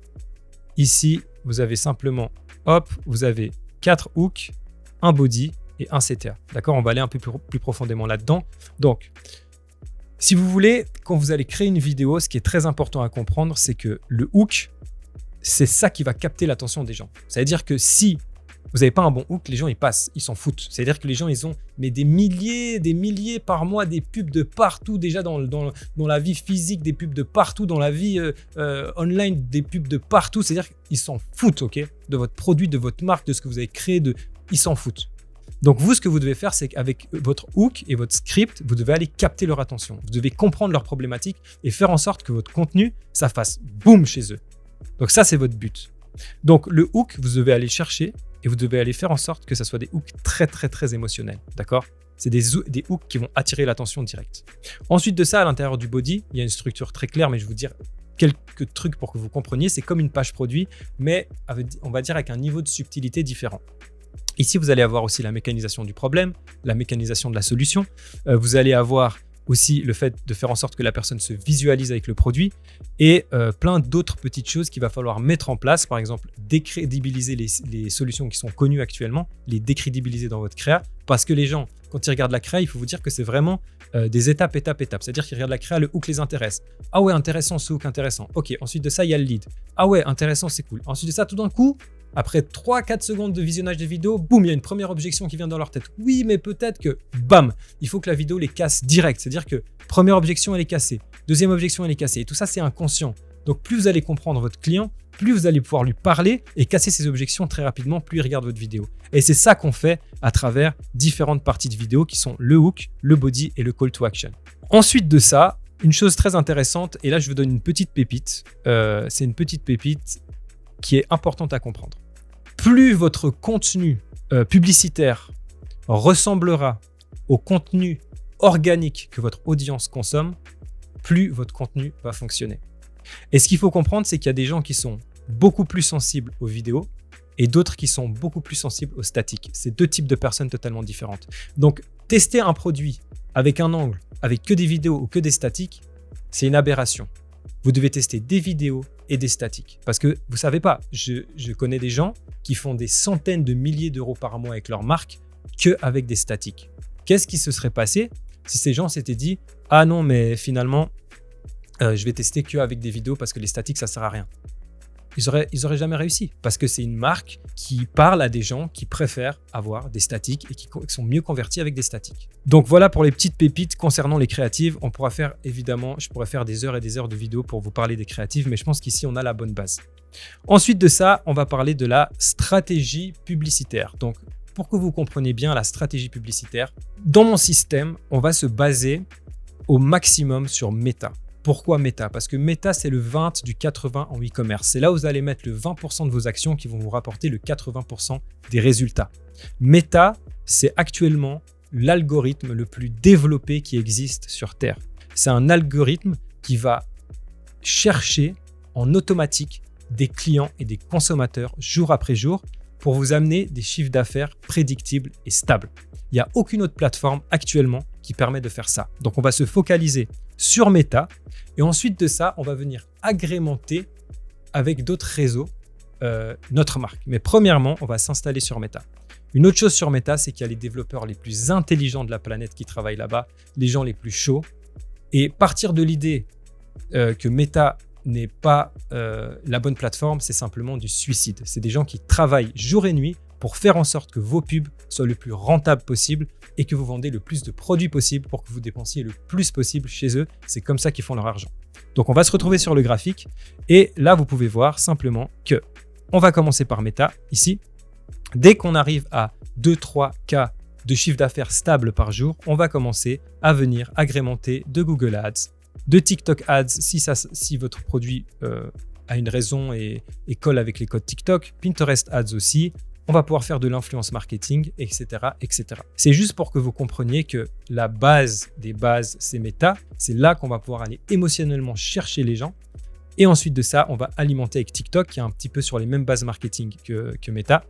ici, vous avez simplement, vous avez 4 hooks, un body et un CTA. D'accord? On va aller un peu plus profondément là-dedans. Donc, si vous voulez, quand vous allez créer une vidéo, ce qui est très important à comprendre, c'est que le hook, c'est ça qui va capter l'attention des gens. Ça veut dire que si vous n'avez pas un bon hook, les gens, ils passent, ils s'en foutent. C'est-à-dire que les gens, ils ont des milliers par mois, des pubs de partout, déjà dans la vie physique, des pubs de partout, dans la vie online, des pubs de partout. C'est-à-dire qu'ils s'en foutent, ok, de votre produit, de votre marque, de ce que vous avez créé, ils s'en foutent. Donc vous, ce que vous devez faire, c'est qu'avec votre hook et votre script, vous devez aller capter leur attention. Vous devez comprendre leurs problématiques et faire en sorte que votre contenu, ça fasse boum chez eux. Donc ça, c'est votre but. Donc le hook, vous devez aller chercher et vous devez aller faire en sorte que ça soit des hooks très, très, très émotionnels. D'accord? C'est des hooks qui vont attirer l'attention directe. Ensuite de ça, à l'intérieur du body, il y a une structure très claire, mais je vais vous dire quelques trucs pour que vous compreniez. C'est comme une page produit, mais on va dire avec un niveau de subtilité différent. Ici, vous allez avoir aussi la mécanisation du problème, la mécanisation de la solution. Vous allez avoir aussi le fait de faire en sorte que la personne se visualise avec le produit et plein d'autres petites choses qu'il va falloir mettre en place. Par exemple, décrédibiliser les solutions qui sont connues actuellement, les décrédibiliser dans votre créa, parce que les gens, quand ils regardent la créa, il faut vous dire que c'est vraiment des étapes. C'est-à-dire qu'ils regardent la créa, le hook les intéresse. Ah ouais, intéressant, ce hook intéressant. Ok, ensuite de ça, il y a le lead. Ah ouais, intéressant, c'est cool. Ensuite de ça, tout d'un coup, après 3-4 secondes de visionnage des vidéos, boum, il y a une première objection qui vient dans leur tête. Oui, mais peut-être que, bam, il faut que la vidéo les casse direct. C'est-à-dire que première objection, elle est cassée. Deuxième objection, elle est cassée. Et tout ça, c'est inconscient. Donc, plus vous allez comprendre votre client, plus vous allez pouvoir lui parler et casser ses objections très rapidement, plus il regarde votre vidéo. Et c'est ça qu'on fait à travers différentes parties de vidéo qui sont le hook, le body et le call to action. Ensuite de ça, une chose très intéressante, et là, je vous donne une petite pépite. C'est une petite pépite qui est importante à comprendre. Plus votre contenu publicitaire ressemblera au contenu organique que votre audience consomme, plus votre contenu va fonctionner. Et ce qu'il faut comprendre, c'est qu'il y a des gens qui sont beaucoup plus sensibles aux vidéos et d'autres qui sont beaucoup plus sensibles aux statiques. C'est deux types de personnes totalement différentes. Donc, tester un produit avec un angle, avec que des vidéos ou que des statiques, c'est une aberration. Vous devez tester des vidéos et des statiques. Parce que vous ne savez pas, je connais des gens qui font des centaines de milliers d'euros par mois avec leur marque qu'avec des statiques. Qu'est-ce qui se serait passé si ces gens s'étaient dit « Ah non, mais finalement, je vais tester qu'avec des vidéos parce que les statiques, ça ne sert à rien ». Ils auraient jamais réussi parce que c'est une marque qui parle à des gens qui préfèrent avoir des statiques et qui sont mieux convertis avec des statiques. Donc voilà pour les petites pépites concernant les créatives. On pourra faire évidemment, je pourrais faire des heures et des heures de vidéos pour vous parler des créatives, mais je pense qu'ici on a la bonne base. Ensuite de ça, on va parler de la stratégie publicitaire. Donc pour que vous compreniez bien la stratégie publicitaire, dans mon système, on va se baser au maximum sur Meta. Pourquoi Meta? Parce que Meta, c'est le 20 du 80 en e-commerce. C'est là où vous allez mettre le 20% de vos actions qui vont vous rapporter le 80% des résultats. Meta, c'est actuellement l'algorithme le plus développé qui existe sur Terre. C'est un algorithme qui va chercher en automatique des clients et des consommateurs jour après jour pour vous amener des chiffres d'affaires prédictibles et stables. Il n'y a aucune autre plateforme actuellement qui permet de faire ça. Donc, on va se focaliser sur Meta et ensuite de ça, on va venir agrémenter avec d'autres réseaux notre marque. Mais premièrement, on va s'installer sur Meta. Une autre chose sur Meta, c'est qu'il y a les développeurs les plus intelligents de la planète qui travaillent là-bas, les gens les plus chauds. Et partir de l'idée que Meta n'est pas la bonne plateforme, c'est simplement du suicide. C'est des gens qui travaillent jour et nuit pour faire en sorte que vos pubs soient le plus rentables possible et que vous vendez le plus de produits possible pour que vous dépensiez le plus possible chez eux. C'est comme ça qu'ils font leur argent. Donc, on va se retrouver sur le graphique et là, vous pouvez voir simplement que on va commencer par Meta ici. Dès qu'on arrive à 2-3K de chiffre d'affaires stable par jour, on va commencer à venir agrémenter de Google Ads, de TikTok Ads si votre produit a une raison et colle avec les codes TikTok, Pinterest Ads aussi, on va pouvoir faire de l'influence marketing, etc., etc. C'est juste pour que vous compreniez que la base des bases, c'est Meta. C'est là qu'on va pouvoir aller émotionnellement chercher les gens. Et ensuite de ça, on va alimenter avec TikTok, qui est un petit peu sur les mêmes bases marketing que Meta.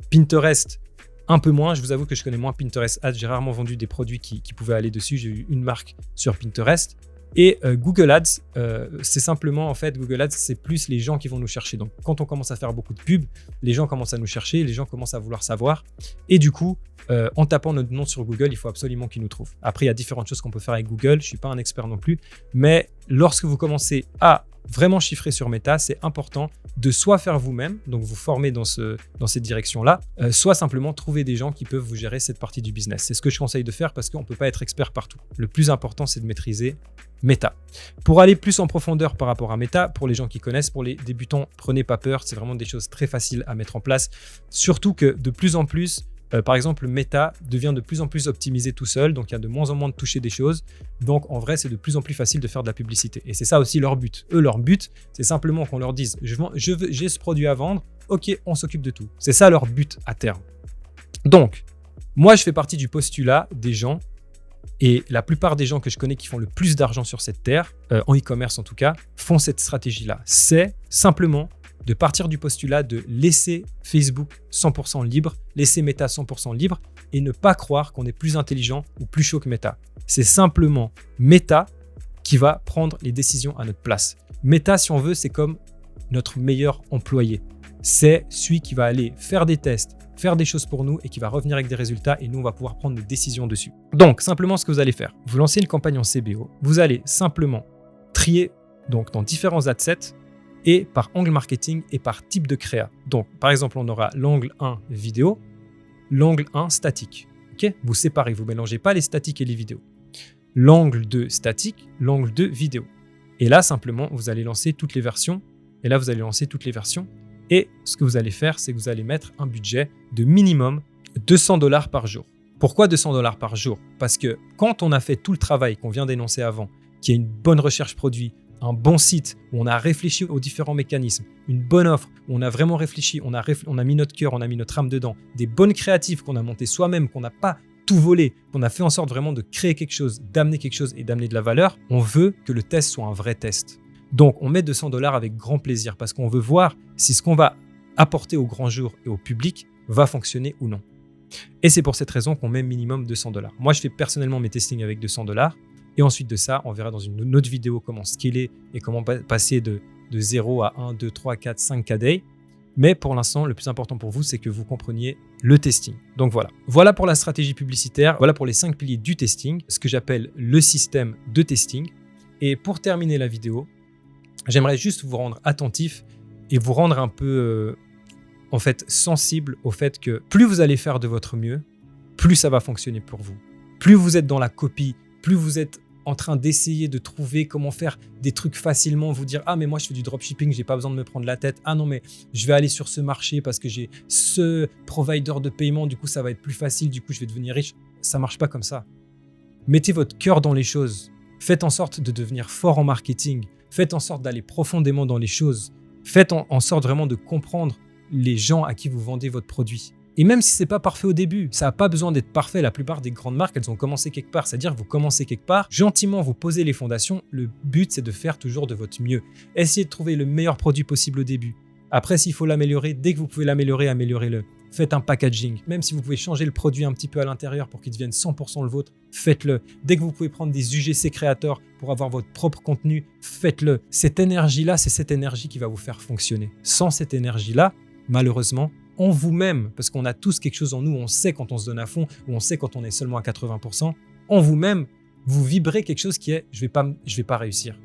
Pinterest, un peu moins. Je vous avoue que je connais moins Pinterest Ads. J'ai rarement vendu des produits qui pouvaient aller dessus. J'ai eu une marque sur Pinterest. Et Google Ads, c'est simplement, en fait, Google Ads, c'est plus les gens qui vont nous chercher. Donc, quand on commence à faire beaucoup de pubs, les gens commencent à nous chercher, les gens commencent à vouloir savoir. Et du coup, en tapant notre nom sur Google, il faut absolument qu'ils nous trouvent. Après, il y a différentes choses qu'on peut faire avec Google. Je ne suis pas un expert non plus. Mais lorsque vous commencez à vraiment chiffrer sur Meta, c'est important de soit faire vous-même, donc vous former dans cette direction-là, soit simplement trouver des gens qui peuvent vous gérer cette partie du business. C'est ce que je conseille de faire parce qu'on ne peut pas être expert partout. Le plus important, c'est de maîtriser Meta. Pour aller plus en profondeur par rapport à Meta, pour les gens qui connaissent, pour les débutants, prenez pas peur, c'est vraiment des choses très faciles à mettre en place. Surtout que de plus en plus, par exemple, Meta devient de plus en plus optimisé tout seul, donc il y a de moins en moins de toucher des choses. Donc en vrai, c'est de plus en plus facile de faire de la publicité. Et c'est ça aussi leur but. Eux, leur but, c'est simplement qu'on leur dise j'ai ce produit à vendre, ok, on s'occupe de tout. C'est ça leur but à terme. Donc, moi, je fais partie du postulat des gens, et la plupart des gens que je connais qui font le plus d'argent sur cette terre, en e-commerce en tout cas, font cette stratégie-là. C'est simplement de partir du postulat de laisser Facebook 100% libre, laisser Meta 100% libre et ne pas croire qu'on est plus intelligent ou plus chaud que Meta. C'est simplement Meta qui va prendre les décisions à notre place. Meta, si on veut, c'est comme notre meilleur employé. C'est celui qui va aller faire des tests, faire des choses pour nous et qui va revenir avec des résultats et nous, on va pouvoir prendre des décisions dessus. Donc, simplement ce que vous allez faire, vous lancez une campagne en CBO, vous allez simplement trier donc dans différents adsets et par angle marketing et par type de créa. Donc, par exemple, on aura l'angle 1 vidéo, l'angle 1 statique. Okay, vous séparez, vous ne mélangez pas les statiques et les vidéos. L'angle 2 statique, l'angle 2 vidéo. Et là, simplement, vous allez lancer toutes les versions. Et là, vous allez lancer toutes les versions. Et ce que vous allez faire, c'est que vous allez mettre un budget de minimum $200 par jour. Pourquoi $200 par jour? Parce que quand on a fait tout le travail qu'on vient d'énoncer avant, qu'il y a une bonne recherche produit, un bon site où on a réfléchi aux différents mécanismes, une bonne offre où on a vraiment réfléchi, on a mis notre cœur, on a mis notre âme dedans, des bonnes créatives qu'on a montées soi-même, qu'on n'a pas tout volé, qu'on a fait en sorte vraiment de créer quelque chose, d'amener quelque chose et d'amener de la valeur, on veut que le test soit un vrai test. Donc, on met $200 avec grand plaisir parce qu'on veut voir si ce qu'on va apporter au grand jour et au public va fonctionner ou non. Et c'est pour cette raison qu'on met minimum $200. Moi, je fais personnellement mes testings avec $200. Et ensuite de ça, on verra dans une autre vidéo comment scaler et comment passer de 0 à 1, 2, 3, 4, 5 KD. Mais pour l'instant, le plus important pour vous, c'est que vous compreniez le testing. Donc voilà. Voilà pour la stratégie publicitaire. Voilà pour les 5 piliers du testing, ce que j'appelle le système de testing. Et pour terminer la vidéo, j'aimerais juste vous rendre attentif et vous rendre un peu sensible au fait que plus vous allez faire de votre mieux, plus ça va fonctionner pour vous. Plus vous êtes dans la copie, plus vous êtes en train d'essayer de trouver comment faire des trucs facilement, vous dire « Ah, mais moi, je fais du dropshipping, j'ai pas besoin de me prendre la tête. Ah non, mais je vais aller sur ce marché parce que j'ai ce provider de paiement, du coup, ça va être plus facile, du coup, je vais devenir riche. » Ça marche pas comme ça. Mettez votre cœur dans les choses. Faites en sorte de devenir fort en marketing. Faites en sorte d'aller profondément dans les choses. Faites en sorte vraiment de comprendre les gens à qui vous vendez votre produit. Et même si c'est pas parfait au début, ça n'a pas besoin d'être parfait. La plupart des grandes marques, elles ont commencé quelque part. C'est-à-dire que vous commencez quelque part, gentiment vous posez les fondations. Le but, c'est de faire toujours de votre mieux. Essayez de trouver le meilleur produit possible au début. Après, s'il faut l'améliorer, dès que vous pouvez l'améliorer, améliorez-le. Faites un packaging. Même si vous pouvez changer le produit un petit peu à l'intérieur pour qu'il devienne 100% le vôtre, faites-le. Dès que vous pouvez prendre des UGC créateurs pour avoir votre propre contenu, faites-le. Cette énergie-là, c'est cette énergie qui va vous faire fonctionner. Sans cette énergie-là, malheureusement, en vous-même, parce qu'on a tous quelque chose en nous, on sait quand on se donne à fond ou on sait quand on est seulement à 80%, en vous-même, vous vibrez quelque chose qui est « je vais pas réussir ».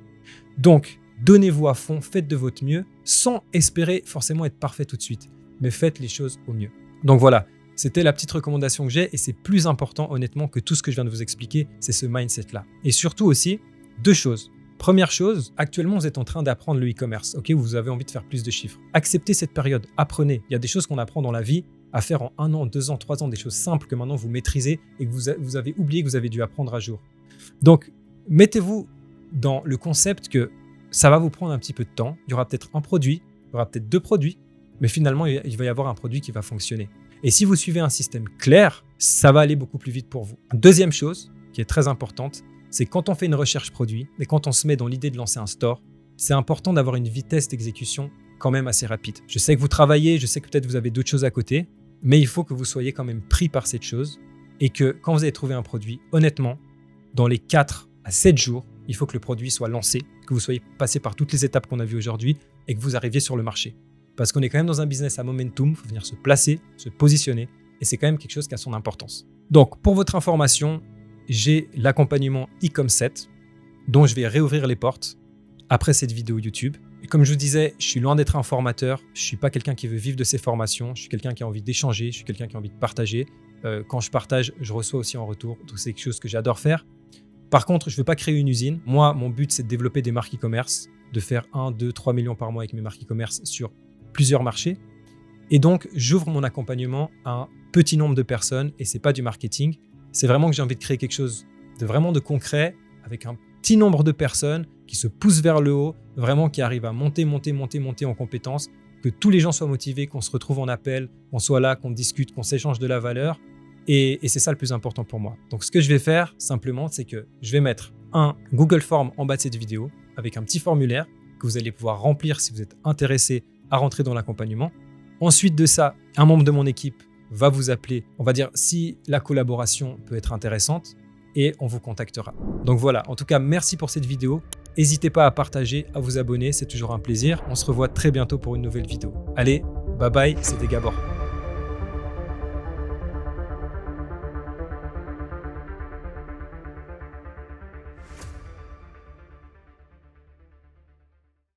Donc, donnez-vous à fond, faites de votre mieux, sans espérer forcément être parfait tout de suite, mais faites les choses au mieux. Donc voilà, c'était la petite recommandation que j'ai et c'est plus important honnêtement que tout ce que je viens de vous expliquer, c'est ce mindset-là. Et surtout aussi, 2 choses. Première chose, actuellement, vous êtes en train d'apprendre le e-commerce. Ok, vous avez envie de faire plus de chiffres. Acceptez cette période, apprenez. Il y a des choses qu'on apprend dans la vie à faire en 1 an, 2 ans, 3 ans, des choses simples que maintenant vous maîtrisez et que vous avez oublié que vous avez dû apprendre à jour. Donc, mettez-vous dans le concept que ça va vous prendre un petit peu de temps. Il y aura peut-être un produit, il y aura peut-être 2 produits, mais finalement, il va y avoir un produit qui va fonctionner. Et si vous suivez un système clair, ça va aller beaucoup plus vite pour vous. Deuxième chose qui est très importante, c'est quand on fait une recherche produit et quand on se met dans l'idée de lancer un store, c'est important d'avoir une vitesse d'exécution quand même assez rapide. Je sais que vous travaillez, je sais que peut-être vous avez d'autres choses à côté, mais il faut que vous soyez quand même pris par cette chose et que quand vous avez trouvé un produit, honnêtement, dans les 4 à 7 jours, il faut que le produit soit lancé, que vous soyez passé par toutes les étapes qu'on a vues aujourd'hui et que vous arriviez sur le marché. Parce qu'on est quand même dans un business à momentum, il faut venir se placer, se positionner et c'est quand même quelque chose qui a son importance. Donc, pour votre information, j'ai l'accompagnement Ecom7 dont je vais réouvrir les portes après cette vidéo YouTube. Et comme je vous disais, je suis loin d'être un formateur, je ne suis pas quelqu'un qui veut vivre de ses formations, je suis quelqu'un qui a envie d'échanger, je suis quelqu'un qui a envie de partager. Quand je partage, je reçois aussi en retour, donc c'est quelque chose que j'adore faire. Par contre, je ne veux pas créer une usine. Moi, mon but, c'est de développer des marques e-commerce, de faire 1, 2, 3 millions par mois avec mes marques e-commerce sur plusieurs marchés. Et donc, j'ouvre mon accompagnement à un petit nombre de personnes et ce n'est pas du marketing. C'est vraiment que j'ai envie de créer quelque chose de concret avec un petit nombre de personnes qui se poussent vers le haut, vraiment qui arrivent à monter en compétences, que tous les gens soient motivés, qu'on se retrouve en appel, qu'on soit là, qu'on discute, qu'on s'échange de la valeur. Et c'est ça le plus important pour moi. Donc, ce que je vais faire simplement, c'est que je vais mettre un Google Form en bas de cette vidéo avec un petit formulaire que vous allez pouvoir remplir si vous êtes intéressé à rentrer dans l'accompagnement. Ensuite de ça, un membre de mon équipe va vous appeler, on va dire si la collaboration peut être intéressante et on vous contactera. Donc voilà, en tout cas, merci pour cette vidéo. N'hésitez pas à partager, à vous abonner, c'est toujours un plaisir. On se revoit très bientôt pour une nouvelle vidéo. Allez, bye bye, c'était Gabor.